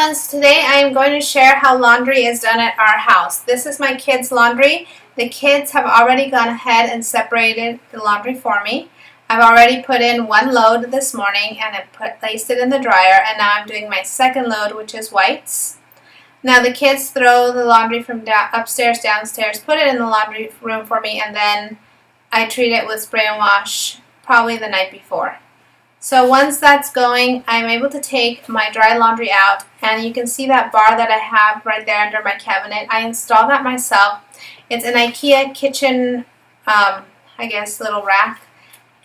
ones, today I am going to share how laundry is done at our house. This is my kids' laundry. The kids have already gone ahead and separated the laundry for me. I've already put in one load this morning and I placed it in the dryer, and now I'm doing my second load, which is whites. Now the kids throw the laundry from upstairs, downstairs, put it in the laundry room for me, and then I treat it with spray and wash probably the night before. So once that's going, I'm able to take my dry laundry out, and you can see that bar that I have right there under my cabinet. I installed that myself. It's an IKEA kitchen, little rack,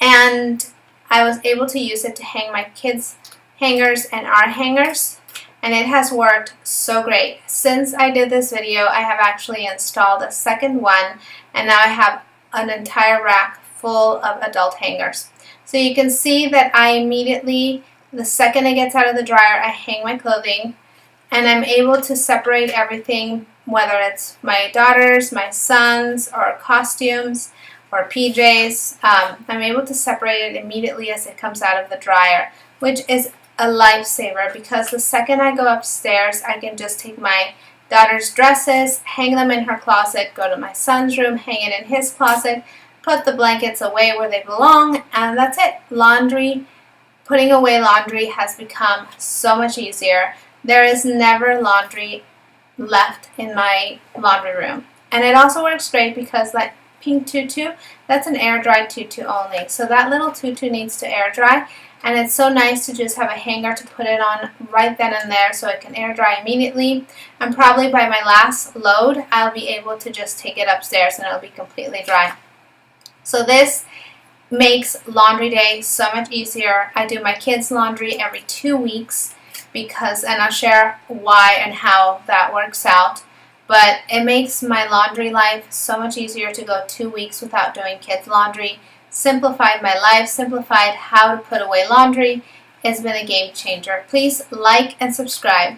and I was able to use it to hang my kids' hangers and our hangers, and it has worked so great. Since I did this video, I have actually installed a second one, and now I have an entire rack full of adult hangers. So you can see that I immediately, the second it gets out of the dryer, I hang my clothing, and I'm able to separate everything, whether it's my daughters, my sons, or costumes, or PJs. I'm able to separate it immediately as it comes out of the dryer, which is a lifesaver, because the second I go upstairs, I can just take my daughter's dresses, hang them in her closet, go to my son's room, hang it in his closet, put the blankets away where they belong, and that's it. Putting away laundry has become so much easier. There is never laundry left in my laundry room. And it also works great because that pink tutu, that's an air dry tutu only. So that little tutu needs to air dry, and it's so nice to just have a hanger to put it on right then and there so it can air dry immediately. And probably by my last load, I'll be able to just take it upstairs and it'll be completely dry. So this makes laundry day so much easier. I do my kids' laundry every 2 weeks and I'll share why and how that works out. But it makes my laundry life so much easier to go 2 weeks without doing kids' laundry. Simplified my life, simplified how to put away laundry. It's been a game changer. Please like and subscribe.